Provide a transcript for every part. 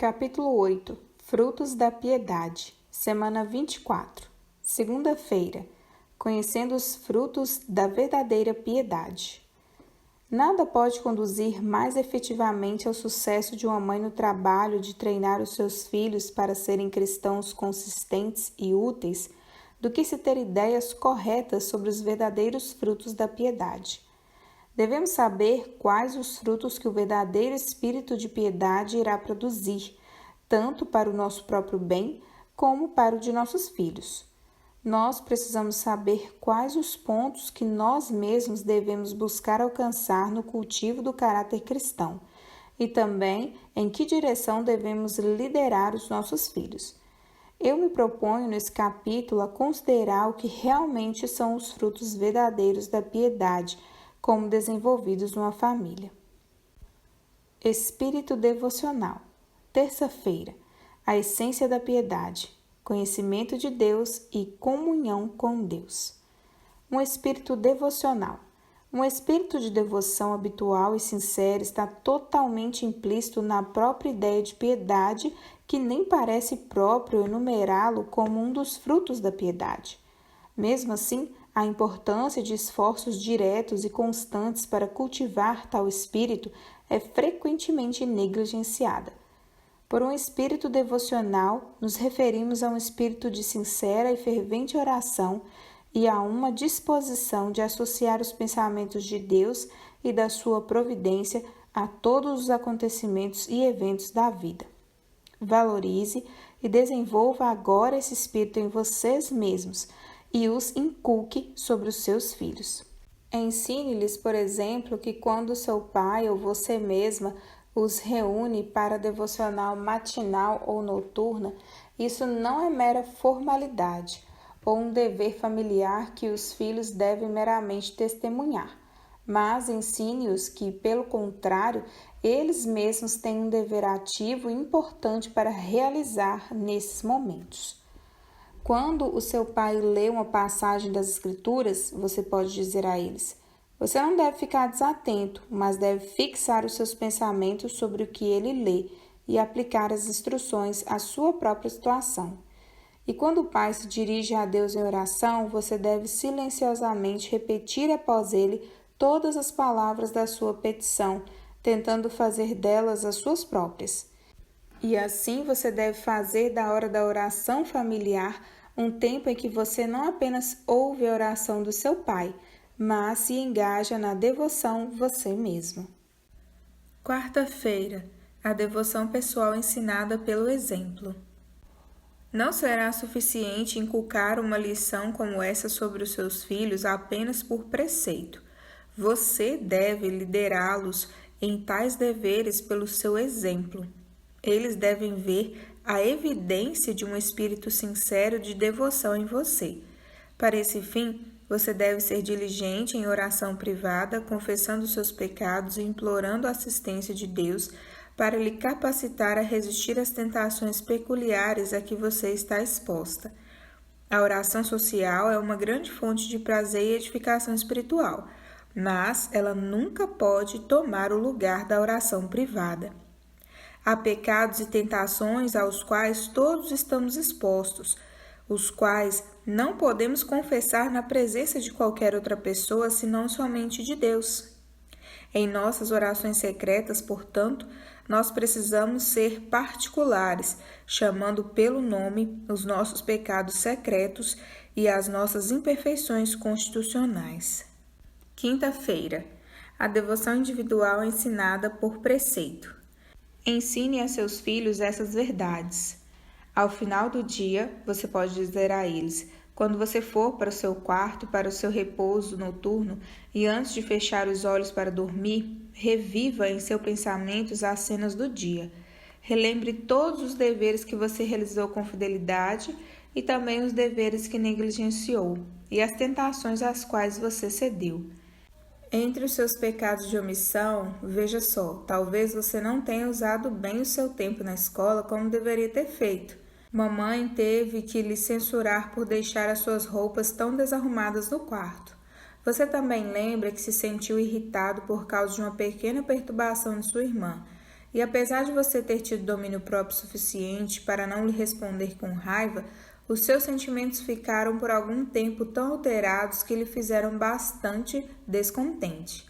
Capítulo 8. Frutos da Piedade. Semana 24. Segunda-feira. Conhecendo os frutos da verdadeira piedade. Nada pode conduzir mais efetivamente ao sucesso de uma mãe no trabalho de treinar os seus filhos para serem cristãos consistentes e úteis do que se ter ideias corretas sobre os verdadeiros frutos da piedade. Devemos saber quais os frutos que o verdadeiro espírito de piedade irá produzir, tanto para o nosso próprio bem como para o de nossos filhos. Nós precisamos saber quais os pontos que nós mesmos devemos buscar alcançar no cultivo do caráter cristão e também em que direção devemos liderar os nossos filhos. Eu me proponho nesse capítulo a considerar o que realmente são os frutos verdadeiros da piedade, como desenvolvidos numa família. Espírito devocional. Terça-feira. A essência da piedade. Conhecimento de Deus e comunhão com Deus. Um espírito devocional. Um espírito de devoção habitual e sincero está totalmente implícito na própria ideia de piedade, que nem parece próprio enumerá-lo como um dos frutos da piedade. Mesmo assim, a importância de esforços diretos e constantes para cultivar tal espírito é frequentemente negligenciada. Por um espírito devocional, nos referimos a um espírito de sincera e fervente oração e a uma disposição de associar os pensamentos de Deus e da sua providência a todos os acontecimentos e eventos da vida. Valorize e desenvolva agora esse espírito em vocês mesmos e os inculque sobre os seus filhos. Ensine-lhes, por exemplo, que quando seu pai ou você mesma os reúne para devocional matinal ou noturna, isso não é mera formalidade ou um dever familiar que os filhos devem meramente testemunhar, mas ensine-os que, pelo contrário, eles mesmos têm um dever ativo e importante para realizar nesses momentos. Quando o seu pai lê uma passagem das Escrituras, você pode dizer a eles: você não deve ficar desatento, mas deve fixar os seus pensamentos sobre o que ele lê e aplicar as instruções à sua própria situação. E quando o pai se dirige a Deus em oração, você deve silenciosamente repetir após ele todas as palavras da sua petição, tentando fazer delas as suas próprias. E assim você deve fazer da hora da oração familiar um tempo em que você não apenas ouve a oração do seu pai, mas se engaja na devoção você mesmo. Quarta-feira. A devoção pessoal ensinada pelo exemplo. Não será suficiente inculcar uma lição como essa sobre os seus filhos apenas por preceito. Você deve liderá-los em tais deveres pelo seu exemplo. Eles devem ver a evidência de um espírito sincero de devoção em você. Para esse fim, você deve ser diligente em oração privada, confessando seus pecados e implorando a assistência de Deus para lhe capacitar a resistir às tentações peculiares a que você está exposta. A oração social é uma grande fonte de prazer e edificação espiritual, mas ela nunca pode tomar o lugar da oração privada. Há pecados e tentações aos quais todos estamos expostos, os quais não podemos confessar na presença de qualquer outra pessoa, senão somente de Deus. Em nossas orações secretas, portanto, nós precisamos ser particulares, chamando pelo nome os nossos pecados secretos e as nossas imperfeições constitucionais. Quinta-feira. A devoção individual ensinada por preceito. Ensine a seus filhos essas verdades. Ao final do dia, você pode dizer a eles: quando você for para o seu quarto, para o seu repouso noturno, e antes de fechar os olhos para dormir, reviva em seus pensamentos as cenas do dia. Relembre todos os deveres que você realizou com fidelidade e também os deveres que negligenciou, e as tentações às quais você cedeu. Entre os seus pecados de omissão, veja só, talvez você não tenha usado bem o seu tempo na escola como deveria ter feito. Mamãe teve que lhe censurar por deixar as suas roupas tão desarrumadas no quarto. Você também lembra que se sentiu irritado por causa de uma pequena perturbação de sua irmã E apesar de você ter tido domínio próprio suficiente para não lhe responder com raiva, os seus sentimentos ficaram por algum tempo tão alterados que lhe fizeram bastante descontente.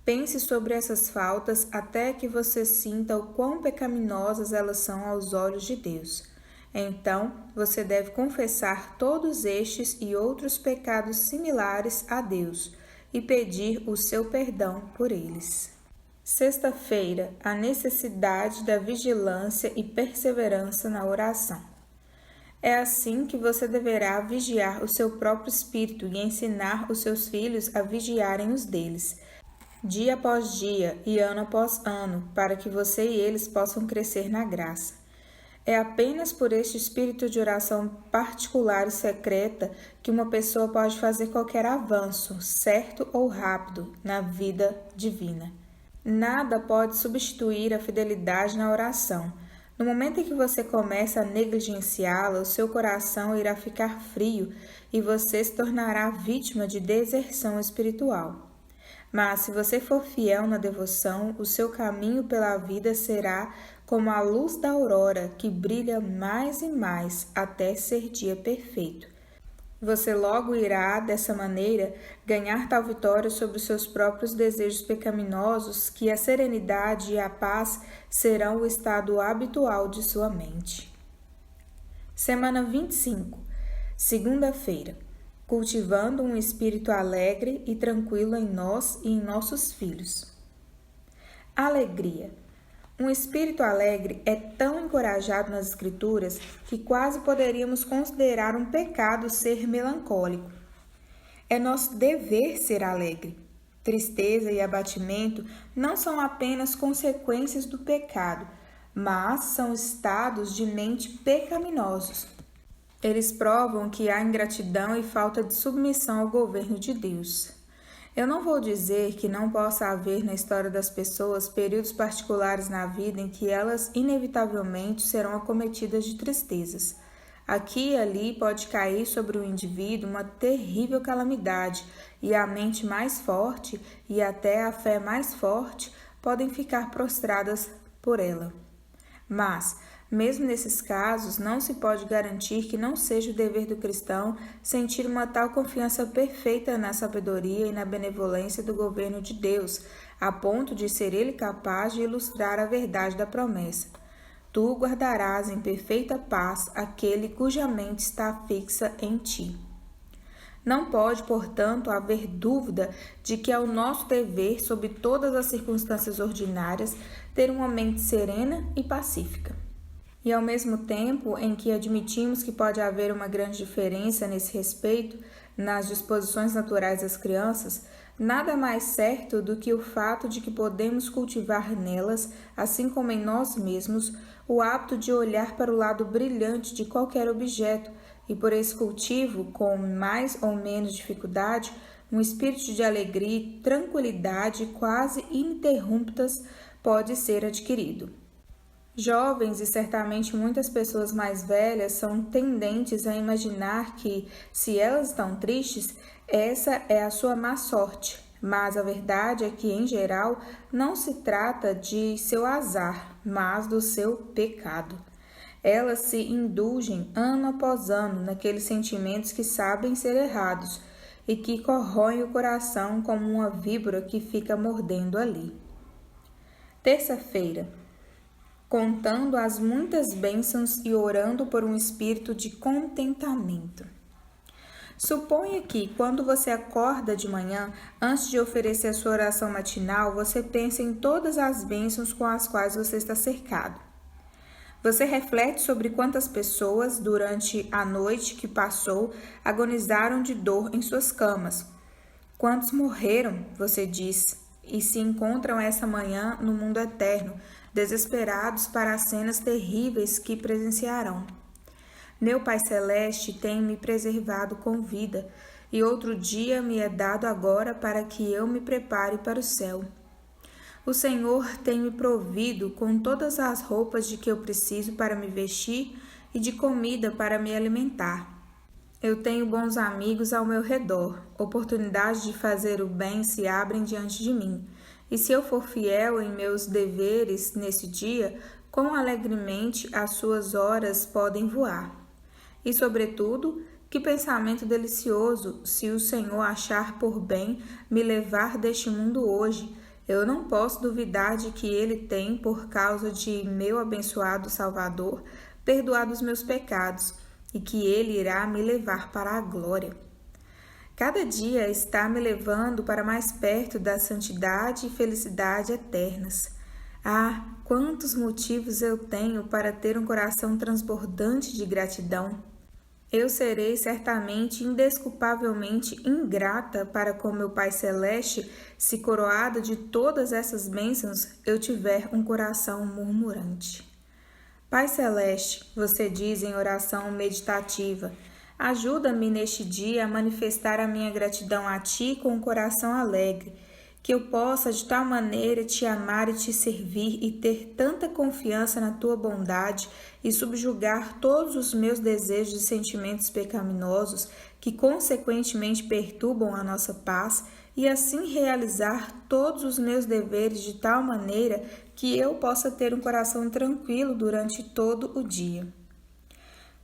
Pense sobre essas faltas até que você sinta o quão pecaminosas elas são aos olhos de Deus. Então, você deve confessar todos estes e outros pecados similares a Deus e pedir o seu perdão por eles. Sexta-feira, a necessidade da vigilância e perseverança na oração. É assim que você deverá vigiar o seu próprio espírito e ensinar os seus filhos a vigiarem os deles, dia após dia e ano após ano, para que você e eles possam crescer na graça. É apenas por este espírito de oração particular e secreta que uma pessoa pode fazer qualquer avanço, certo ou rápido, na vida divina. Nada pode substituir a fidelidade na oração. No momento em que você começa a negligenciá-la, o seu coração irá ficar frio e você se tornará vítima de deserção espiritual. Mas se você for fiel na devoção, o seu caminho pela vida será como a luz da aurora, que brilha mais e mais até ser dia perfeito. Você logo irá, dessa maneira, ganhar tal vitória sobre os seus próprios desejos pecaminosos que a serenidade e a paz serão o estado habitual de sua mente. Semana 25, segunda-feira. Cultivando um espírito alegre e tranquilo em nós e em nossos filhos. Alegria. Um espírito alegre é tão encorajado nas Escrituras que quase poderíamos considerar um pecado ser melancólico. É nosso dever ser alegre. Tristeza e abatimento não são apenas consequências do pecado, mas são estados de mente pecaminosos. Eles provam que há ingratidão e falta de submissão ao governo de Deus. Eu não vou dizer que não possa haver na história das pessoas períodos particulares na vida em que elas inevitavelmente serão acometidas de tristezas. Aqui e ali pode cair sobre o indivíduo uma terrível calamidade e a mente mais forte e até a fé mais forte podem ficar prostradas por ela. Mas, mesmo nesses casos, não se pode garantir que não seja o dever do cristão sentir uma tal confiança perfeita na sabedoria e na benevolência do governo de Deus, a ponto de ser ele capaz de ilustrar a verdade da promessa. Tu guardarás em perfeita paz aquele cuja mente está fixa em ti. Não pode, portanto, haver dúvida de que é o nosso dever, sob todas as circunstâncias ordinárias, ter uma mente serena e pacífica. E ao mesmo tempo em que admitimos que pode haver uma grande diferença nesse respeito nas disposições naturais das crianças, nada mais certo do que o fato de que podemos cultivar nelas, assim como em nós mesmos, o hábito de olhar para o lado brilhante de qualquer objeto e, por esse cultivo, com mais ou menos dificuldade, um espírito de alegria e tranquilidade quase ininterruptas pode ser adquirido. Jovens e certamente muitas pessoas mais velhas são tendentes a imaginar que, se elas estão tristes, essa é a sua má sorte. Mas a verdade é que, em geral, não se trata de seu azar, mas do seu pecado. Elas se indulgem ano após ano naqueles sentimentos que sabem ser errados e que corroem o coração como uma víbora que fica mordendo ali. Terça-feira. Contando as muitas bênçãos e orando por um espírito de contentamento. Suponha que, quando você acorda de manhã, antes de oferecer a sua oração matinal, você pensa em todas as bênçãos com as quais você está cercado. Você reflete sobre quantas pessoas, durante a noite que passou, agonizaram de dor em suas camas. Quantos morreram, você diz, e se encontram essa manhã no mundo eterno, desesperados para as cenas terríveis que presenciarão. Meu Pai Celeste tem me preservado com vida, e outro dia me é dado agora para que eu me prepare para o céu. O Senhor tem me provido com todas as roupas de que eu preciso para me vestir e de comida para me alimentar. Eu tenho bons amigos ao meu redor, oportunidades de fazer o bem se abrem diante de mim, E se eu for fiel em meus deveres nesse dia, quão alegremente as suas horas podem voar. E, sobretudo, que pensamento delicioso se o Senhor achar por bem me levar deste mundo hoje. Eu não posso duvidar de que Ele tem, por causa de meu abençoado Salvador, perdoado os meus pecados e que Ele irá me levar para a glória. Cada dia está me levando para mais perto da santidade e felicidade eternas. Ah, quantos motivos eu tenho para ter um coração transbordante de gratidão! Eu serei certamente indesculpavelmente ingrata para com meu Pai Celeste se, coroado de todas essas bênçãos, eu tiver um coração murmurante. Pai Celeste, você diz em oração meditativa, ajuda-me neste dia a manifestar a minha gratidão a Ti com um coração alegre, que eu possa de tal maneira Te amar e Te servir e ter tanta confiança na Tua bondade e subjugar todos os meus desejos e sentimentos pecaminosos que consequentemente perturbam a nossa paz e assim realizar todos os meus deveres de tal maneira que eu possa ter um coração tranquilo durante todo o dia.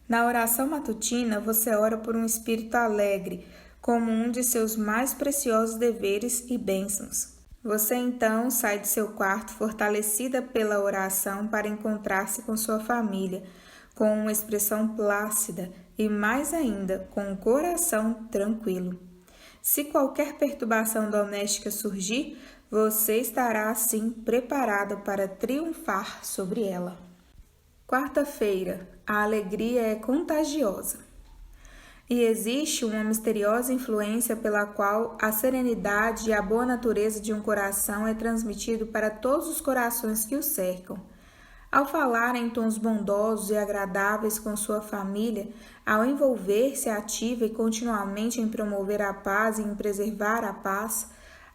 Na oração matutina, você ora por um espírito alegre, como um de seus mais preciosos deveres e bênçãos. Você então sai de seu quarto fortalecida pela oração para encontrar-se com sua família, com uma expressão plácida e, mais ainda, com um coração tranquilo. Se qualquer perturbação doméstica surgir, você estará assim preparada para triunfar sobre ela. Quarta-feira, a alegria é contagiosa. E existe uma misteriosa influência pela qual a serenidade e a boa natureza de um coração é transmitido para todos os corações que o cercam. Ao falar em tons bondosos e agradáveis com sua família, ao envolver-se ativa e continuamente em promover a paz e em preservar a paz,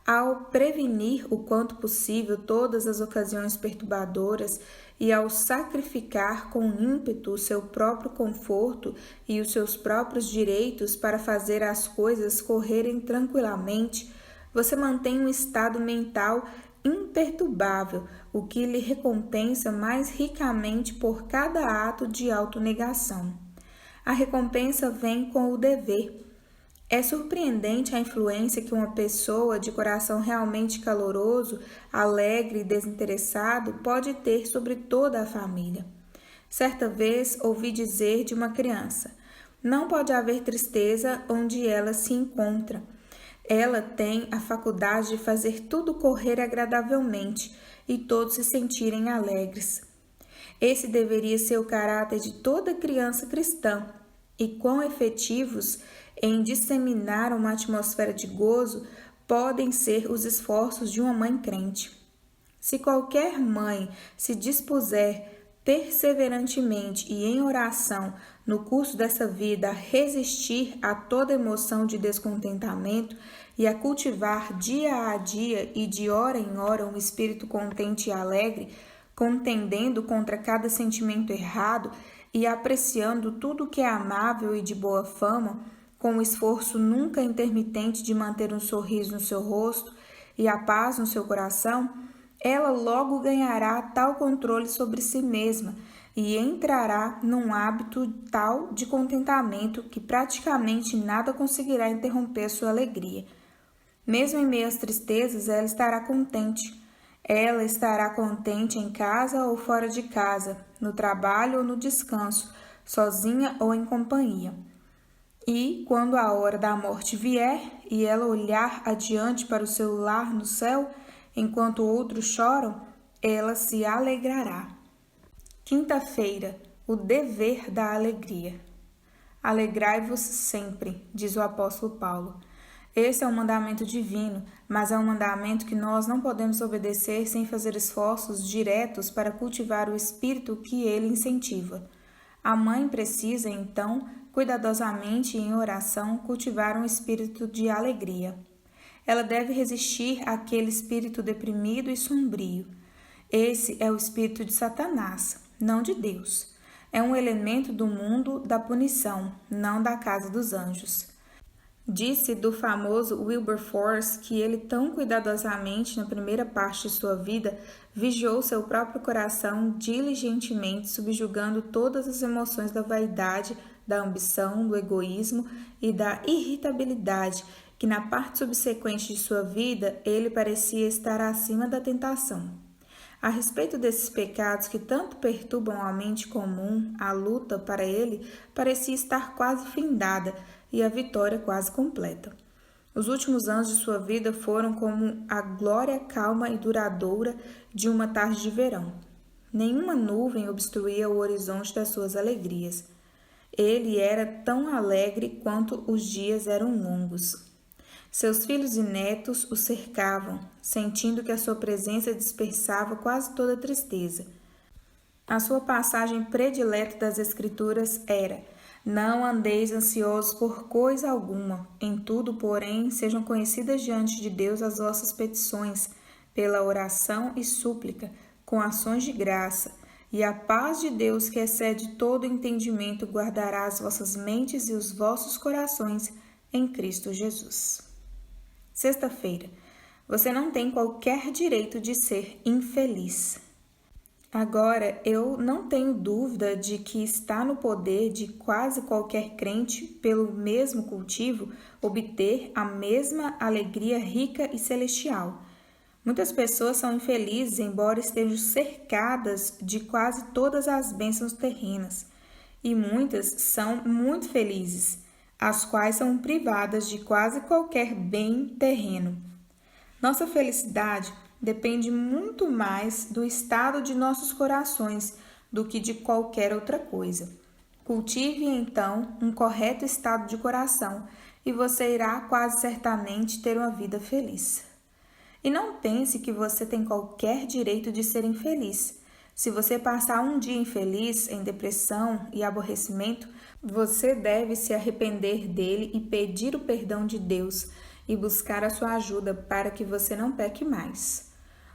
ao prevenir o quanto possível todas as ocasiões perturbadoras e ao sacrificar com ímpeto o seu próprio conforto e os seus próprios direitos para fazer as coisas correrem tranquilamente, você mantém um estado mental imperturbável, o que lhe recompensa mais ricamente por cada ato de autonegação. A recompensa vem com o dever. É surpreendente a influência que uma pessoa de coração realmente caloroso, alegre e desinteressado pode ter sobre toda a família. Certa vez ouvi dizer de uma criança: não pode haver tristeza onde ela se encontra. Ela tem a faculdade de fazer tudo correr agradavelmente e todos se sentirem alegres. Esse deveria ser o caráter de toda criança cristã, e quão efetivos em disseminar uma atmosfera de gozo podem ser os esforços de uma mãe crente. Se qualquer mãe se dispuser perseverantemente e em oração no curso dessa vida a resistir a toda emoção de descontentamento e a cultivar dia a dia e de hora em hora um espírito contente e alegre, contendendo contra cada sentimento errado e apreciando tudo que é amável e de boa fama, com o esforço nunca intermitente de manter um sorriso no seu rosto e a paz no seu coração, ela logo ganhará tal controle sobre si mesma e entrará num hábito tal de contentamento que praticamente nada conseguirá interromper sua alegria. Mesmo em meio às tristezas, ela estará contente. Ela estará contente em casa ou fora de casa, no trabalho ou no descanso, sozinha ou em companhia. E, quando a hora da morte vier e ela olhar adiante para o seu lar no céu, enquanto outros choram, ela se alegrará. Quinta-feira, o dever da alegria. Alegrai-vos sempre, diz o apóstolo Paulo. Esse é um mandamento divino, mas é um mandamento que nós não podemos obedecer sem fazer esforços diretos para cultivar o espírito que ele incentiva. A mãe precisa, então, cuidadosamente e em oração, cultivar um espírito de alegria. Ela deve resistir àquele espírito deprimido e sombrio. Esse é o espírito de Satanás, não de Deus. É um elemento do mundo da punição, não da casa dos anjos. Disse do famoso Wilberforce que ele tão cuidadosamente, na primeira parte de sua vida, vigiou seu próprio coração diligentemente, subjugando todas as emoções da vaidade, da ambição, do egoísmo e da irritabilidade, que na parte subsequente de sua vida ele parecia estar acima da tentação. A respeito desses pecados que tanto perturbam a mente comum, a luta para ele parecia estar quase findada e a vitória quase completa. Os últimos anos de sua vida foram como a glória calma e duradoura de uma tarde de verão. Nenhuma nuvem obstruía o horizonte das suas alegrias. Ele era tão alegre quanto os dias eram longos. Seus filhos e netos o cercavam, sentindo que a sua presença dispersava quase toda a tristeza. A sua passagem predileta das Escrituras era: não andeis ansiosos por coisa alguma, em tudo, porém, sejam conhecidas diante de Deus as vossas petições, pela oração e súplica, com ações de graça, e a paz de Deus, que excede todo entendimento, guardará as vossas mentes e os vossos corações em Cristo Jesus. Sexta-feira. Você não tem qualquer direito de ser infeliz. Agora, eu não tenho dúvida de que está no poder de quase qualquer crente, pelo mesmo cultivo, obter a mesma alegria rica e celestial. Muitas pessoas são infelizes, embora estejam cercadas de quase todas as bênçãos terrenas, e muitas são muito felizes, as quais são privadas de quase qualquer bem terreno. Nossa felicidade depende muito mais do estado de nossos corações do que de qualquer outra coisa. Cultive, então, um correto estado de coração e você irá quase certamente ter uma vida feliz. E não pense que você tem qualquer direito de ser infeliz. Se você passar um dia infeliz, em depressão e aborrecimento, você deve se arrepender dele e pedir o perdão de Deus e buscar a sua ajuda para que você não peque mais.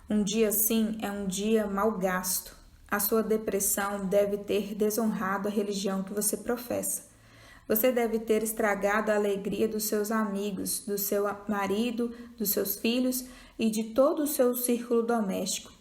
Um dia assim é um dia mal gasto. A sua depressão deve ter desonrado a religião que você professa. Você deve ter estragado a alegria dos seus amigos, do seu marido, dos seus filhos e de todo o seu círculo doméstico.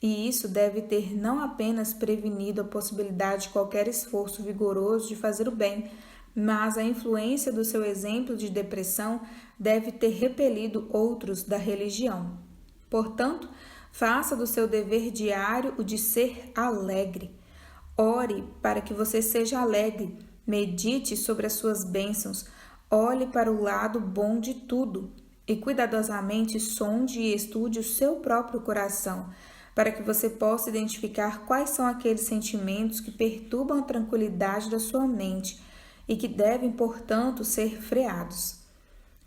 E isso deve ter não apenas prevenido a possibilidade de qualquer esforço vigoroso de fazer o bem, mas a influência do seu exemplo de depressão deve ter repelido outros da religião. Portanto, faça do seu dever diário o de ser alegre. Ore para que você seja alegre. Medite sobre as suas bênçãos. Olhe para o lado bom de tudo. E cuidadosamente sonde e estude o seu próprio coração, para que você possa identificar quais são aqueles sentimentos que perturbam a tranquilidade da sua mente e que devem, portanto, ser freados.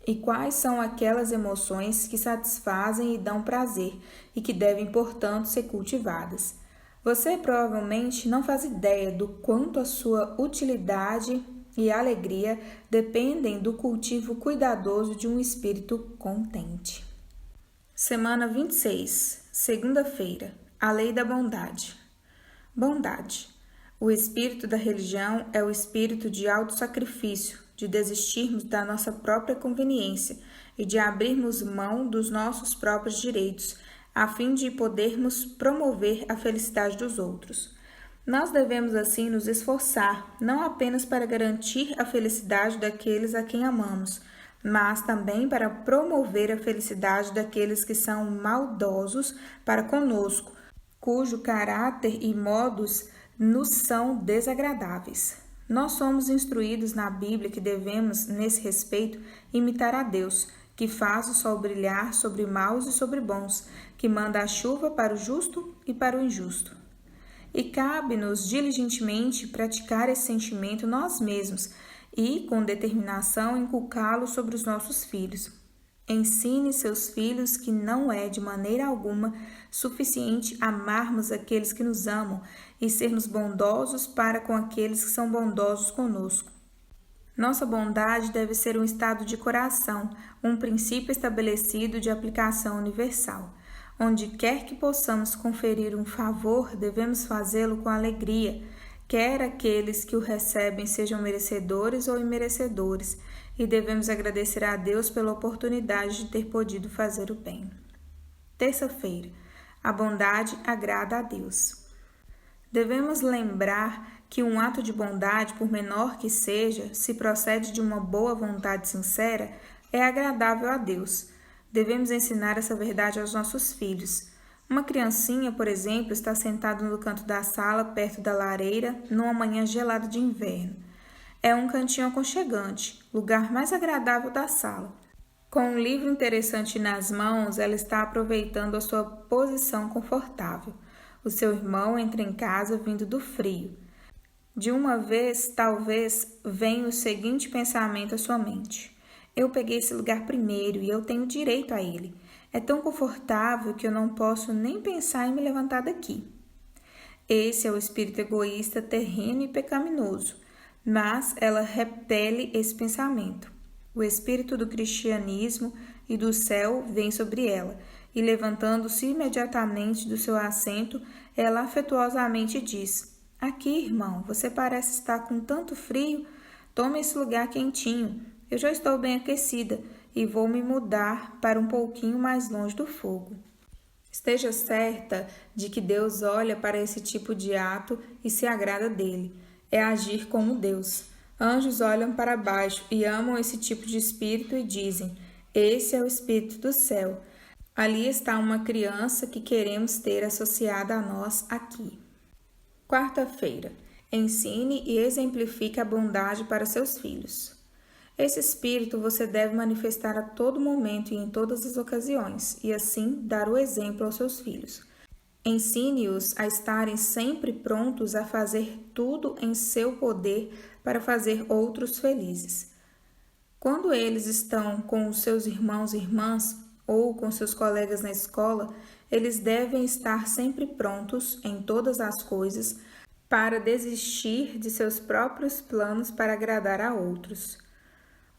E quais são aquelas emoções que satisfazem e dão prazer e que devem, portanto, ser cultivadas. Você provavelmente não faz ideia do quanto a sua utilidade e alegria dependem do cultivo cuidadoso de um espírito contente. Semana 26, segunda-feira, a lei da bondade. Bondade. O espírito da religião é o espírito de autossacrifício, de desistirmos da nossa própria conveniência e de abrirmos mão dos nossos próprios direitos, a fim de podermos promover a felicidade dos outros. Nós devemos assim nos esforçar, não apenas para garantir a felicidade daqueles a quem amamos, mas também para promover a felicidade daqueles que são maldosos para conosco, cujo caráter e modos nos são desagradáveis. Nós somos instruídos na Bíblia que devemos, nesse respeito, imitar a Deus, que faz o sol brilhar sobre maus e sobre bons, que manda a chuva para o justo e para o injusto. E cabe-nos diligentemente praticar esse sentimento nós mesmos e, com determinação, inculcá-lo sobre os nossos filhos. Ensine seus filhos que não é, de maneira alguma, suficiente amarmos aqueles que nos amam e sermos bondosos para com aqueles que são bondosos conosco. Nossa bondade deve ser um estado de coração, um princípio estabelecido de aplicação universal. Onde quer que possamos conferir um favor, devemos fazê-lo com alegria, quer aqueles que o recebem sejam merecedores ou imerecedores, e devemos agradecer a Deus pela oportunidade de ter podido fazer o bem. Terça-feira, a bondade agrada a Deus. Devemos lembrar que um ato de bondade, por menor que seja, se procede de uma boa vontade sincera, é agradável a Deus. Devemos ensinar essa verdade aos nossos filhos. Uma criancinha, por exemplo, está sentada no canto da sala, perto da lareira, numa manhã gelada de inverno. É um cantinho aconchegante, lugar mais agradável da sala. Com um livro interessante nas mãos, ela está aproveitando a sua posição confortável. O seu irmão entra em casa vindo do frio. De uma vez, talvez, venha o seguinte pensamento à sua mente: eu peguei esse lugar primeiro e eu tenho direito a ele. É tão confortável que eu não posso nem pensar em me levantar daqui. Esse é o espírito egoísta, terreno e pecaminoso, mas ela repele esse pensamento. O espírito do cristianismo e do céu vem sobre ela, e levantando-se imediatamente do seu assento, ela afetuosamente diz: aqui, irmão, você parece estar com tanto frio. Tome esse lugar quentinho. Eu já estou bem aquecida e vou me mudar para um pouquinho mais longe do fogo. Esteja certa de que Deus olha para esse tipo de ato e se agrada dele. É agir como Deus. Anjos olham para baixo e amam esse tipo de espírito e dizem: esse é o espírito do céu. Ali está uma criança que queremos ter associada a nós aqui. Quarta-feira. Ensine e exemplifique a bondade para seus filhos. Esse espírito você deve manifestar a todo momento e em todas as ocasiões, e assim dar o exemplo aos seus filhos. Ensine-os a estarem sempre prontos a fazer tudo em seu poder para fazer outros felizes. Quando eles estão com os seus irmãos e irmãs ou com seus colegas na escola, eles devem estar sempre prontos em todas as coisas para desistir de seus próprios planos para agradar a outros.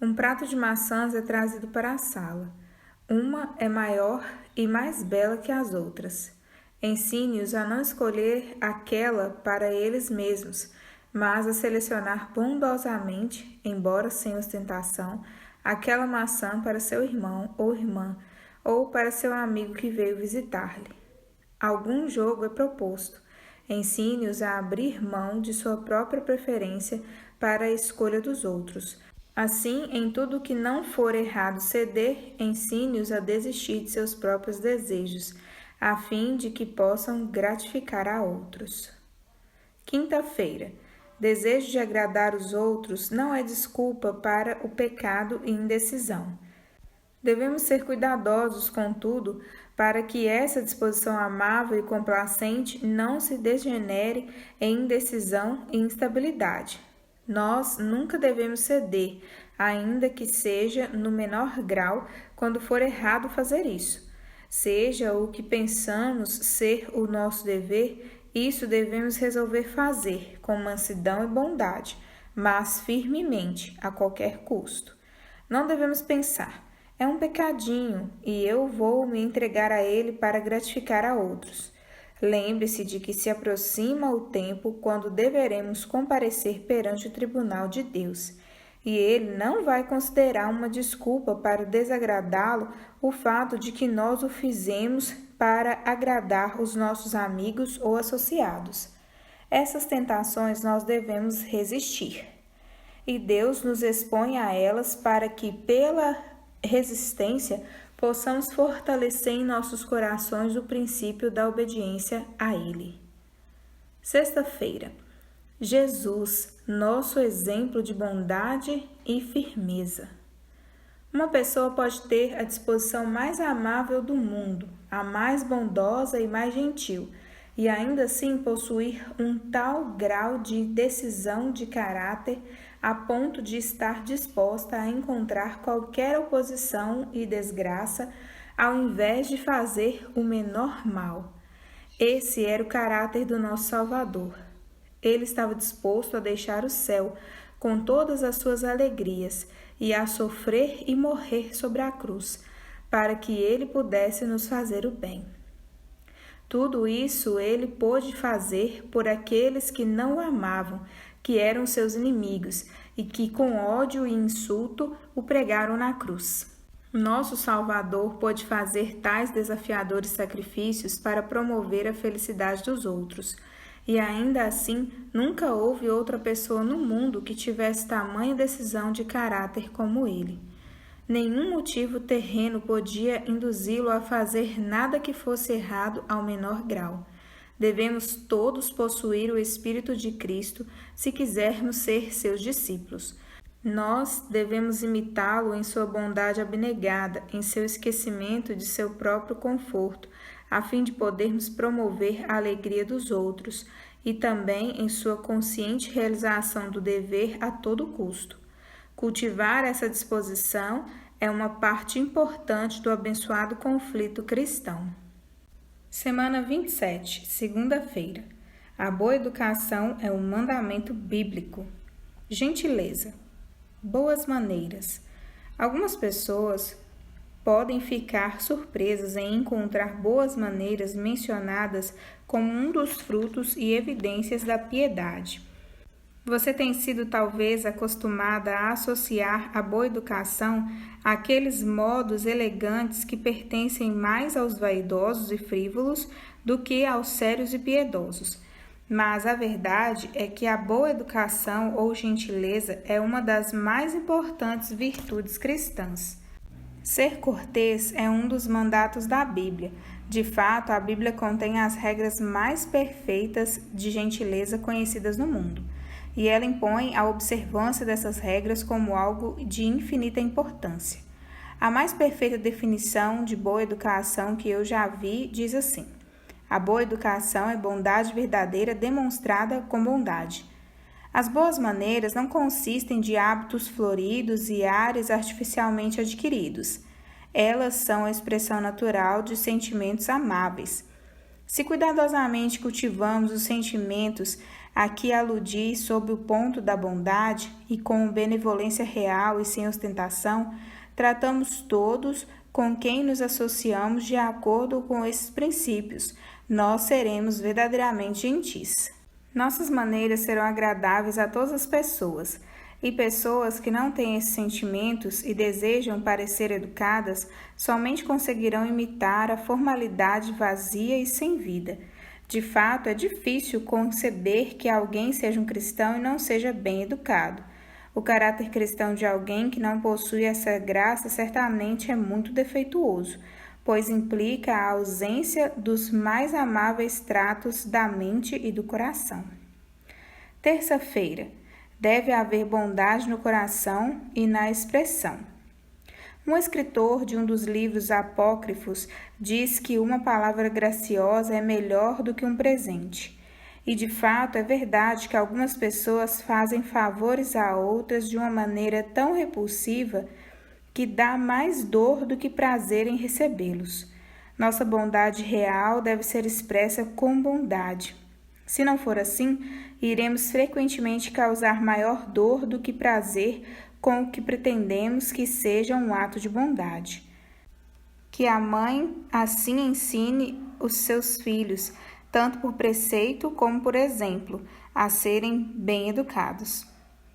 Um prato de maçãs é trazido para a sala. Uma é maior e mais bela que as outras. Ensine-os a não escolher aquela para eles mesmos, mas a selecionar bondosamente, embora sem ostentação, aquela maçã para seu irmão ou irmã, ou para seu amigo que veio visitar-lhe. Algum jogo é proposto. Ensine-os a abrir mão de sua própria preferência para a escolha dos outros. Assim, em tudo que não for errado ceder, ensine-os a desistir de seus próprios desejos, a fim de que possam gratificar a outros. Quinta-feira. Desejo de agradar os outros não é desculpa para o pecado e indecisão. Devemos ser cuidadosos, contudo, para que essa disposição amável e complacente não se degenere em indecisão e instabilidade. Nós nunca devemos ceder, ainda que seja no menor grau, quando for errado fazer isso. Seja o que pensamos ser o nosso dever, isso devemos resolver fazer com mansidão e bondade, mas firmemente, a qualquer custo. Não devemos pensar: é um pecadinho e eu vou me entregar a ele para gratificar a outros. Lembre-se de que se aproxima o tempo quando deveremos comparecer perante o tribunal de Deus, e ele não vai considerar uma desculpa para desagradá-lo o fato de que nós o fizemos para agradar os nossos amigos ou associados. Essas tentações nós devemos resistir, e Deus nos expõe a elas para que, pela resistência, possamos fortalecer em nossos corações o princípio da obediência a Ele. Sexta-feira. Jesus, nosso exemplo de bondade e firmeza. Uma pessoa pode ter a disposição mais amável do mundo, a mais bondosa e mais gentil, e ainda assim possuir um tal grau de decisão de caráter a ponto de estar disposta a encontrar qualquer oposição e desgraça ao invés de fazer o menor mal. Esse era o caráter do nosso Salvador. Ele estava disposto a deixar o céu com todas as suas alegrias e a sofrer e morrer sobre a cruz, para que ele pudesse nos fazer o bem. Tudo isso ele pôde fazer por aqueles que não o amavam, que eram seus inimigos e que, com ódio e insulto, o pregaram na cruz. Nosso Salvador pôde fazer tais desafiadores sacrifícios para promover a felicidade dos outros. E ainda assim, nunca houve outra pessoa no mundo que tivesse tamanha decisão de caráter como ele. Nenhum motivo terreno podia induzi-lo a fazer nada que fosse errado ao menor grau. Devemos todos possuir o Espírito de Cristo se quisermos ser seus discípulos. Nós devemos imitá-lo em sua bondade abnegada, em seu esquecimento de seu próprio conforto, a fim de podermos promover a alegria dos outros, e também em sua consciente realização do dever a todo custo. Cultivar essa disposição é uma parte importante do abençoado conflito cristão. Semana 27, segunda-feira. A boa educação é um mandamento bíblico. Gentileza. Boas maneiras. Algumas pessoas podem ficar surpresas em encontrar boas maneiras mencionadas como um dos frutos e evidências da piedade. Você tem sido talvez acostumada a associar a boa educação àqueles modos elegantes que pertencem mais aos vaidosos e frívolos do que aos sérios e piedosos. Mas a verdade é que a boa educação ou gentileza é uma das mais importantes virtudes cristãs. Ser cortês é um dos mandatos da Bíblia. De fato, a Bíblia contém as regras mais perfeitas de gentileza conhecidas no mundo, e ela impõe a observância dessas regras como algo de infinita importância. A mais perfeita definição de boa educação que eu já vi diz assim: a boa educação é bondade verdadeira demonstrada com bondade. As boas maneiras não consistem de hábitos floridos e ares artificialmente adquiridos. Elas são a expressão natural de sentimentos amáveis. Se cuidadosamente cultivamos os sentimentos a que aludi sob o ponto da bondade e com benevolência real e sem ostentação, tratamos todos com quem nos associamos de acordo com esses princípios, nós seremos verdadeiramente gentis. Nossas maneiras serão agradáveis a todas as pessoas, e pessoas que não têm esses sentimentos e desejam parecer educadas somente conseguirão imitar a formalidade vazia e sem vida. De fato, é difícil conceber que alguém seja um cristão e não seja bem educado. O caráter cristão de alguém que não possui essa graça certamente é muito defeituoso, pois implica a ausência dos mais amáveis tratos da mente e do coração. Terça-feira. Deve haver bondade no coração e na expressão. Um escritor de um dos livros apócrifos diz que uma palavra graciosa é melhor do que um presente. E de fato é verdade que algumas pessoas fazem favores a outras de uma maneira tão repulsiva que dá mais dor do que prazer em recebê-los. Nossa bondade real deve ser expressa com bondade. Se não for assim, iremos frequentemente causar maior dor do que prazer com o que pretendemos que seja um ato de bondade. Que a mãe assim ensine os seus filhos, tanto por preceito como por exemplo, a serem bem educados.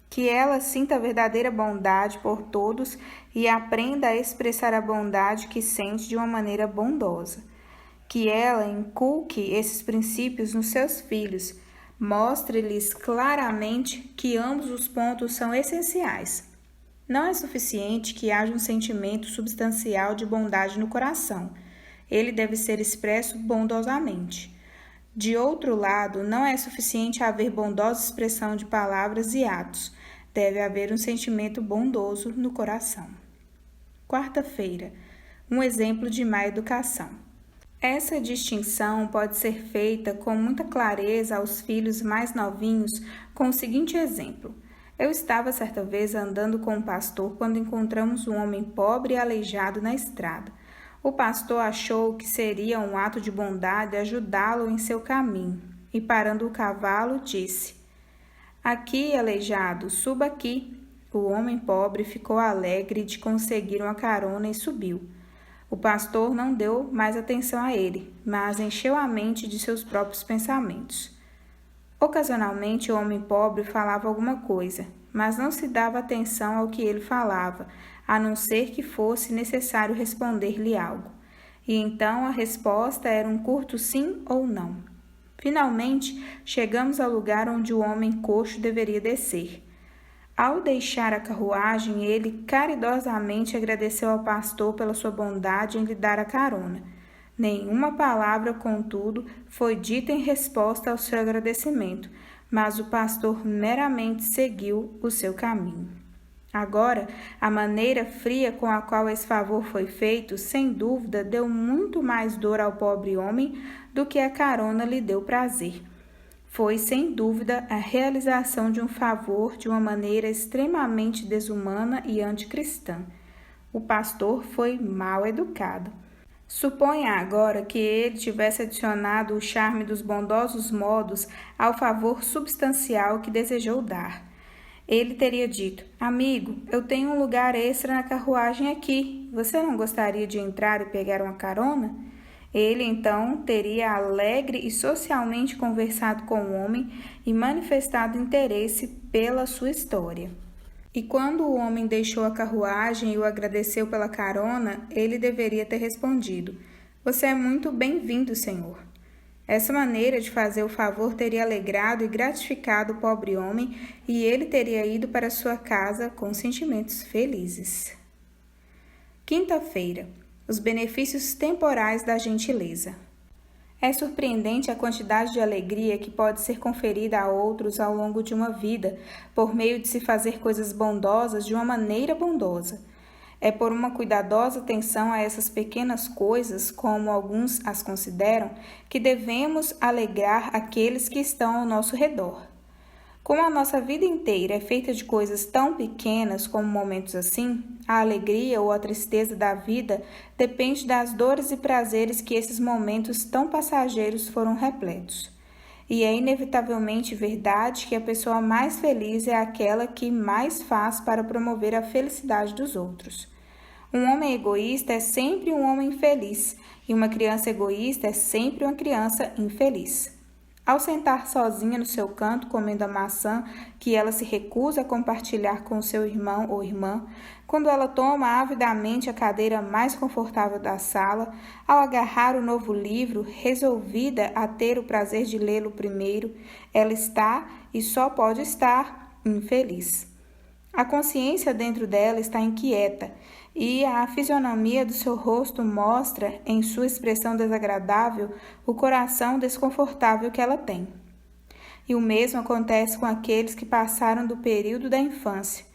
Que ela sinta a verdadeira bondade por todos e aprenda a expressar a bondade que sente de uma maneira bondosa. Que ela inculque esses princípios nos seus filhos, mostre-lhes claramente que ambos os pontos são essenciais. Não é suficiente que haja um sentimento substancial de bondade no coração. Ele deve ser expresso bondosamente. De outro lado, não é suficiente haver bondosa expressão de palavras e atos. Deve haver um sentimento bondoso no coração. Quarta-feira. Um exemplo de má educação. Essa distinção pode ser feita com muita clareza aos filhos mais novinhos com o seguinte exemplo. Eu estava certa vez andando com um pastor quando encontramos um homem pobre e aleijado na estrada. O pastor achou que seria um ato de bondade ajudá-lo em seu caminho e, parando o cavalo, disse: "Aqui, aleijado, suba aqui." O homem pobre ficou alegre de conseguir uma carona e subiu. O pastor não deu mais atenção a ele, mas encheu a mente de seus próprios pensamentos. Ocasionalmente, o homem pobre falava alguma coisa, mas não se dava atenção ao que ele falava, a não ser que fosse necessário responder-lhe algo. E então a resposta era um curto sim ou não. Finalmente, chegamos ao lugar onde o homem coxo deveria descer. Ao deixar a carruagem, ele caridosamente agradeceu ao pastor pela sua bondade em lhe dar a carona. Nenhuma palavra, contudo, foi dita em resposta ao seu agradecimento, mas o pastor meramente seguiu o seu caminho. Agora, a maneira fria com a qual esse favor foi feito, sem dúvida, deu muito mais dor ao pobre homem do que a carona lhe deu prazer. Foi, sem dúvida, a realização de um favor de uma maneira extremamente desumana e anticristã. O pastor foi mal educado. Suponha agora que ele tivesse adicionado o charme dos bondosos modos ao favor substancial que desejou dar. Ele teria dito: amigo, eu tenho um lugar extra na carruagem aqui. Você não gostaria de entrar e pegar uma carona? Ele, então, teria alegre e socialmente conversado com o homem e manifestado interesse pela sua história. E quando o homem deixou a carruagem e o agradeceu pela carona, ele deveria ter respondido: você é muito bem-vindo, senhor. Essa maneira de fazer o favor teria alegrado e gratificado o pobre homem e ele teria ido para sua casa com sentimentos felizes. Quinta-feira. Os benefícios temporais da gentileza. É surpreendente a quantidade de alegria que pode ser conferida a outros ao longo de uma vida, por meio de se fazer coisas bondosas de uma maneira bondosa. É por uma cuidadosa atenção a essas pequenas coisas, como alguns as consideram, que devemos alegrar aqueles que estão ao nosso redor. Como a nossa vida inteira é feita de coisas tão pequenas como momentos assim, a alegria ou a tristeza da vida depende das dores e prazeres que esses momentos tão passageiros foram repletos. E é inevitavelmente verdade que a pessoa mais feliz é aquela que mais faz para promover a felicidade dos outros. Um homem egoísta é sempre um homem infeliz, e uma criança egoísta é sempre uma criança infeliz. Ao sentar sozinha no seu canto comendo a maçã que ela se recusa a compartilhar com seu irmão ou irmã, quando ela toma avidamente a cadeira mais confortável da sala, ao agarrar o novo livro, resolvida a ter o prazer de lê-lo primeiro, ela está, e só pode estar, infeliz. A consciência dentro dela está inquieta, e a fisionomia do seu rosto mostra, em sua expressão desagradável, o coração desconfortável que ela tem. E o mesmo acontece com aqueles que passaram do período da infância.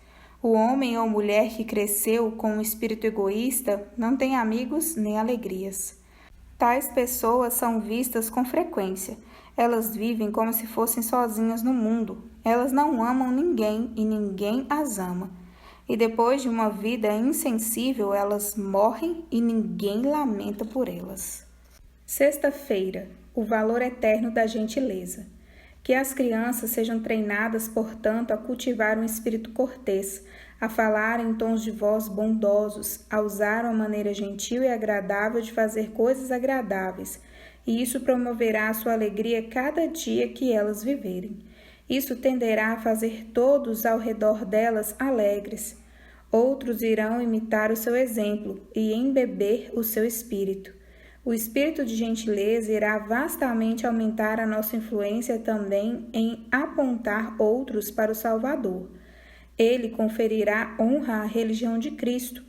O homem ou mulher que cresceu com um espírito egoísta não tem amigos nem alegrias. Tais pessoas são vistas com frequência. Elas vivem como se fossem sozinhas no mundo. Elas não amam ninguém e ninguém as ama. E depois de uma vida insensível, elas morrem e ninguém lamenta por elas. Sexta-feira, o valor eterno da gentileza. Que as crianças sejam treinadas, portanto, a cultivar um espírito cortês, a falar em tons de voz bondosos, a usar uma maneira gentil e agradável de fazer coisas agradáveis, e isso promoverá a sua alegria cada dia que elas viverem. Isso tenderá a fazer todos ao redor delas alegres. Outros irão imitar o seu exemplo e embeber o seu espírito. O espírito de gentileza irá vastamente aumentar a nossa influência também em apontar outros para o Salvador. Ele conferirá honra à religião de Cristo,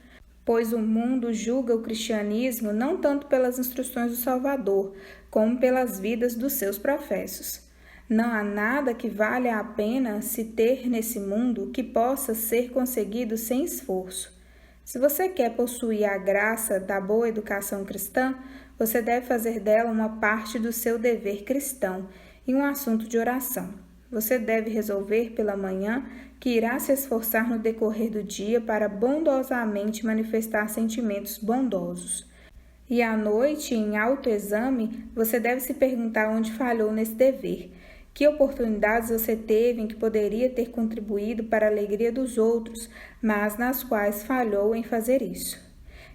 pois o mundo julga o cristianismo não tanto pelas instruções do Salvador, como pelas vidas dos seus professos. Não há nada que valha a pena se ter nesse mundo que possa ser conseguido sem esforço. Se você quer possuir a graça da boa educação cristã, você deve fazer dela uma parte do seu dever cristão e um assunto de oração. Você deve resolver pela manhã que irá se esforçar no decorrer do dia para bondosamente manifestar sentimentos bondosos. E à noite, em autoexame, você deve se perguntar onde falhou nesse dever. Que oportunidades você teve em que poderia ter contribuído para a alegria dos outros, mas nas quais falhou em fazer isso?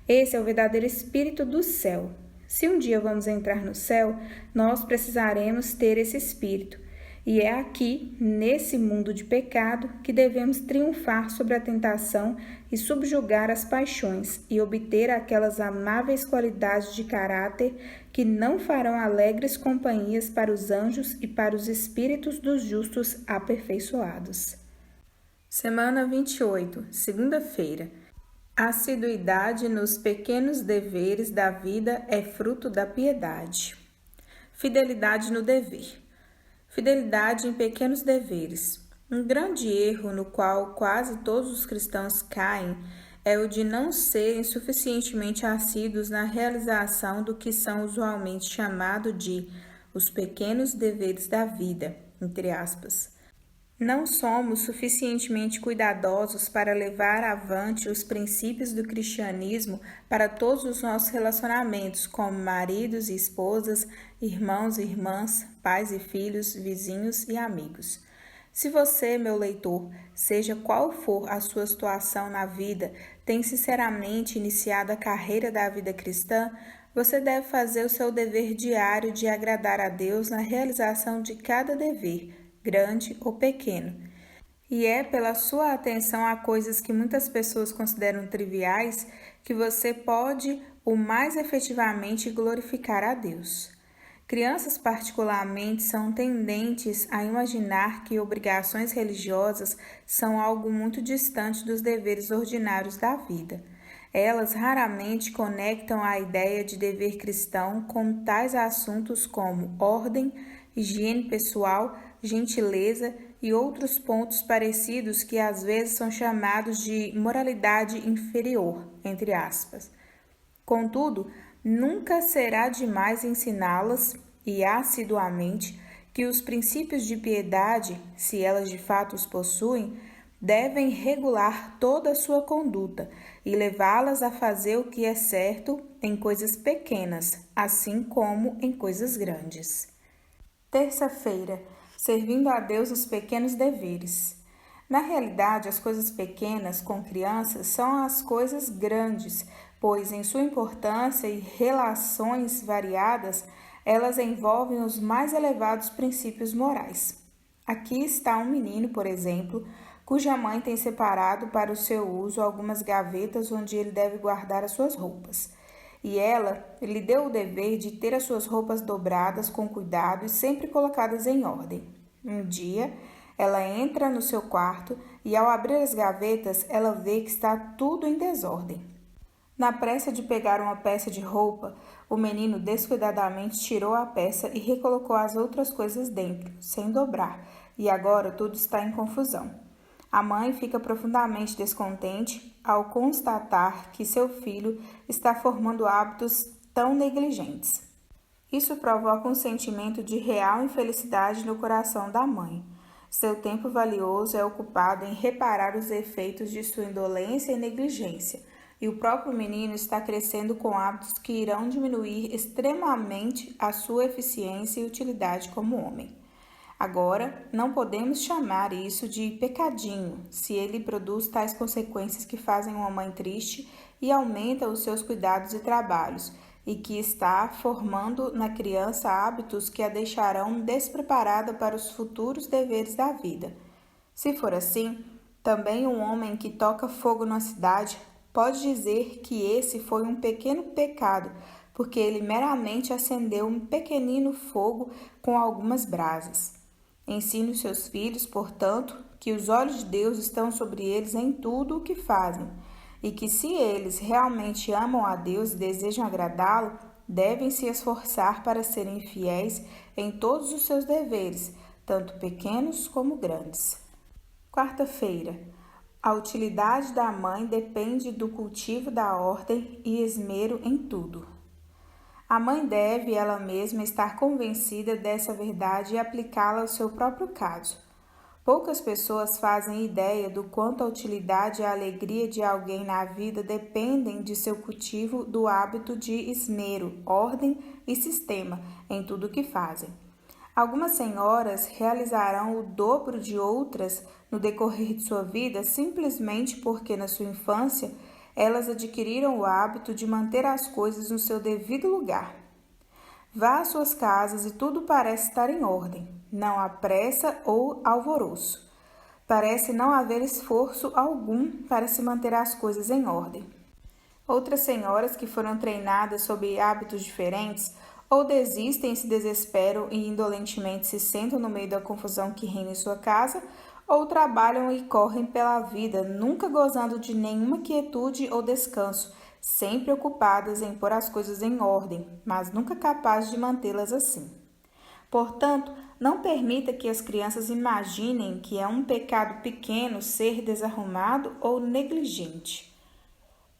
Esse é o verdadeiro espírito do céu. Se um dia vamos entrar no céu, nós precisaremos ter esse espírito. E é aqui, nesse mundo de pecado, que devemos triunfar sobre a tentação e subjugar as paixões e obter aquelas amáveis qualidades de caráter que não farão alegres companhias para os anjos e para os espíritos dos justos aperfeiçoados. Semana 28, segunda-feira. Assiduidade nos pequenos deveres da vida é fruto da piedade. Fidelidade no dever. Fidelidade em pequenos deveres. Um grande erro no qual quase todos os cristãos caem é o de não serem suficientemente assíduos na realização do que são usualmente chamados de os pequenos deveres da vida, entre aspas. Não somos suficientemente cuidadosos para levar avante os princípios do cristianismo para todos os nossos relacionamentos, como maridos e esposas, irmãos e irmãs, pais e filhos, vizinhos e amigos. Se você, meu leitor, seja qual for a sua situação na vida, tem sinceramente iniciado a carreira da vida cristã, você deve fazer o seu dever diário de agradar a Deus na realização de cada dever, grande ou pequeno. E é pela sua atenção a coisas que muitas pessoas consideram triviais que você pode o mais efetivamente glorificar a Deus. Crianças particularmente são tendentes a imaginar que obrigações religiosas são algo muito distante dos deveres ordinários da vida. Elas raramente conectam a ideia de dever cristão com tais assuntos como ordem, higiene pessoal, gentileza e outros pontos parecidos que às vezes são chamados de moralidade inferior, entre aspas. Contudo, nunca será demais ensiná-las, e assiduamente, que os princípios de piedade, se elas de fato os possuem, devem regular toda a sua conduta e levá-las a fazer o que é certo em coisas pequenas, assim como em coisas grandes. Terça-feira, servindo a Deus nos pequenos deveres. Na realidade, as coisas pequenas com crianças são as coisas grandes, pois em sua importância e relações variadas, elas envolvem os mais elevados princípios morais. Aqui está um menino, por exemplo, cuja mãe tem separado para o seu uso algumas gavetas onde ele deve guardar as suas roupas. E ela lhe deu o dever de ter as suas roupas dobradas com cuidado e sempre colocadas em ordem. Um dia, ela entra no seu quarto e, ao abrir as gavetas, ela vê que está tudo em desordem. Na pressa de pegar uma peça de roupa, o menino descuidadamente tirou a peça e recolocou as outras coisas dentro, sem dobrar, e agora tudo está em confusão. A mãe fica profundamente descontente ao constatar que seu filho está formando hábitos tão negligentes. Isso provoca um sentimento de real infelicidade no coração da mãe. Seu tempo valioso é ocupado em reparar os efeitos de sua indolência e negligência, e o próprio menino está crescendo com hábitos que irão diminuir extremamente a sua eficiência e utilidade como homem. Agora, não podemos chamar isso de pecadinho, se ele produz tais consequências que fazem uma mãe triste e aumenta os seus cuidados e trabalhos, e que está formando na criança hábitos que a deixarão despreparada para os futuros deveres da vida. Se for assim, também um homem que toca fogo na cidade pode dizer que esse foi um pequeno pecado, porque ele meramente acendeu um pequenino fogo com algumas brasas. Ensine os seus filhos, portanto, que os olhos de Deus estão sobre eles em tudo o que fazem, e que se eles realmente amam a Deus e desejam agradá-lo, devem se esforçar para serem fiéis em todos os seus deveres, tanto pequenos como grandes. Quarta-feira. A utilidade da mãe depende do cultivo da ordem e esmero em tudo. A mãe deve ela mesma estar convencida dessa verdade e aplicá-la ao seu próprio caso. Poucas pessoas fazem ideia do quanto a utilidade e a alegria de alguém na vida dependem de seu cultivo do hábito de esmero, ordem e sistema em tudo o que fazem. Algumas senhoras realizarão o dobro de outras no decorrer de sua vida simplesmente porque, na sua infância, elas adquiriram o hábito de manter as coisas no seu devido lugar. Vá às suas casas e tudo parece estar em ordem. não há pressa ou alvoroço. Parece não haver esforço algum para se manter as coisas em ordem. Outras senhoras que foram treinadas sob hábitos diferentes ou desistem e se desesperam e indolentemente se sentam no meio da confusão que reina em sua casa, ou trabalham e correm pela vida, nunca gozando de nenhuma quietude ou descanso, sempre ocupadas em pôr as coisas em ordem, mas nunca capazes de mantê-las assim. Portanto, não permita que as crianças imaginem que é um pecado pequeno ser desarrumado ou negligente.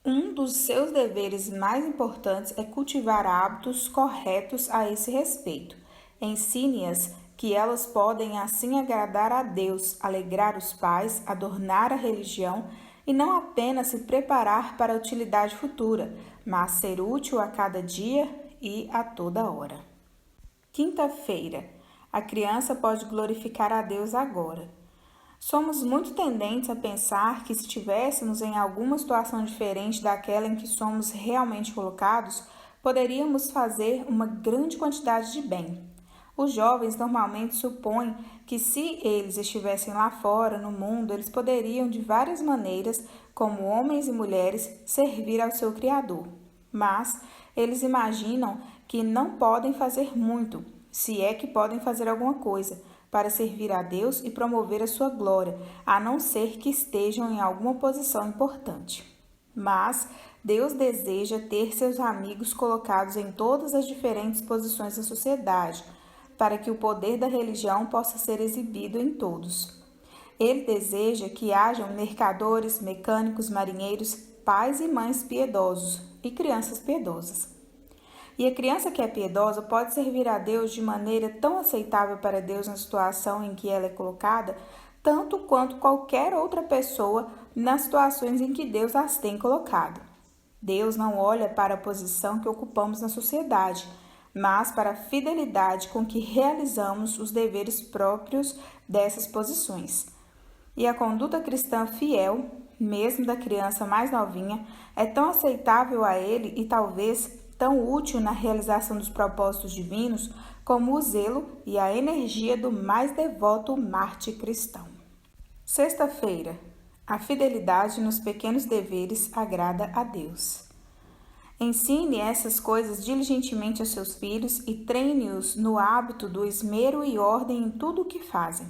Um dos seus deveres mais importantes é cultivar hábitos corretos a esse respeito. Ensine-as que elas podem assim agradar a Deus, alegrar os pais, adornar a religião e não apenas se preparar para a utilidade futura, mas ser útil a cada dia e a toda hora. Quinta-feira. A criança pode glorificar a Deus agora. Somos muito tendentes a pensar que se estivéssemos em alguma situação diferente daquela em que somos realmente colocados, poderíamos fazer uma grande quantidade de bem. Os jovens normalmente supõem que se eles estivessem lá fora, no mundo, eles poderiam de várias maneiras, como homens e mulheres, servir ao seu Criador. Mas eles imaginam que não podem fazer muito, se é que podem fazer alguma coisa, para servir a Deus e promover a sua glória, a não ser que estejam em alguma posição importante. Mas Deus deseja ter seus amigos colocados em todas as diferentes posições da sociedade, para que o poder da religião possa ser exibido em todos. Ele deseja que hajam mercadores, mecânicos, marinheiros, pais e mães piedosos e crianças piedosas. E a criança que é piedosa pode servir a Deus de maneira tão aceitável para Deus na situação em que ela é colocada, tanto quanto qualquer outra pessoa nas situações em que Deus as tem colocado. Deus não olha para a posição que ocupamos na sociedade, mas para a fidelidade com que realizamos os deveres próprios dessas posições. E a conduta cristã fiel, mesmo da criança mais novinha, é tão aceitável a Ele e talvez tão útil na realização dos propósitos divinos como o zelo e a energia do mais devoto mártir cristão. Sexta-feira. A fidelidade nos pequenos deveres agrada a Deus. Ensine essas coisas diligentemente aos seus filhos e treine-os no hábito do esmero e ordem em tudo o que fazem.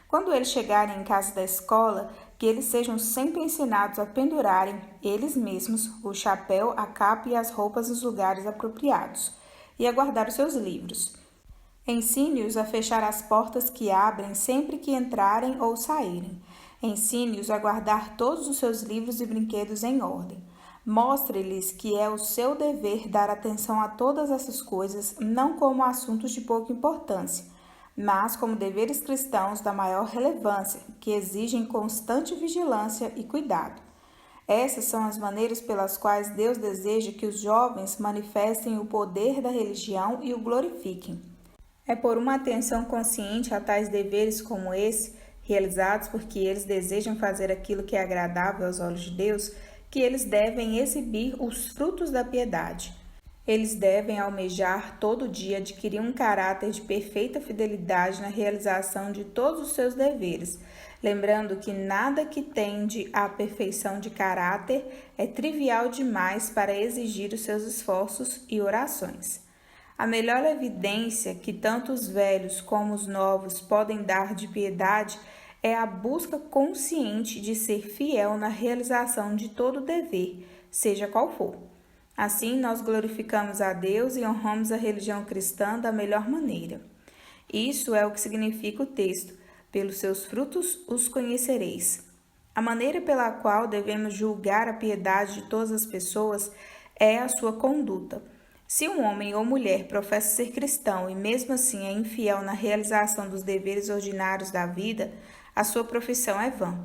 Quando eles chegarem em casa da escola, que eles sejam sempre ensinados a pendurarem, eles mesmos, o chapéu, a capa e as roupas nos lugares apropriados, e a guardar os seus livros. Ensine-os a fechar as portas que abrem sempre que entrarem ou saírem. Ensine-os a guardar todos os seus livros e brinquedos em ordem. Mostre-lhes que é o seu dever dar atenção a todas essas coisas, não como assuntos de pouca importância, mas como deveres cristãos da maior relevância, que exigem constante vigilância e cuidado. Essas são as maneiras pelas quais Deus deseja que os jovens manifestem o poder da religião e o glorifiquem. É por uma atenção consciente a tais deveres como esse, realizados porque eles desejam fazer aquilo que é agradável aos olhos de Deus, que eles devem exibir os frutos da piedade. Eles devem almejar todo dia adquirir um caráter de perfeita fidelidade na realização de todos os seus deveres, lembrando que nada que tende à perfeição de caráter é trivial demais para exigir os seus esforços e orações. A melhor evidência que tanto os velhos como os novos podem dar de piedade é a busca consciente de ser fiel na realização de todo dever, seja qual for. Assim, nós glorificamos a Deus e honramos a religião cristã da melhor maneira. Isso é o que significa o texto: pelos seus frutos os conhecereis. A maneira pela qual devemos julgar a piedade de todas as pessoas é a sua conduta. Se um homem ou mulher professa ser cristão e mesmo assim é infiel na realização dos deveres ordinários da vida, a sua profissão é vã.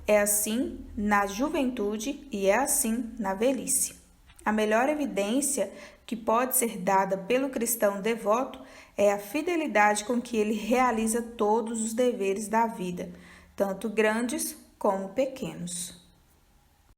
É assim na juventude e é assim na velhice. A melhor evidência que pode ser dada pelo cristão devoto é a fidelidade com que ele realiza todos os deveres da vida, tanto grandes como pequenos.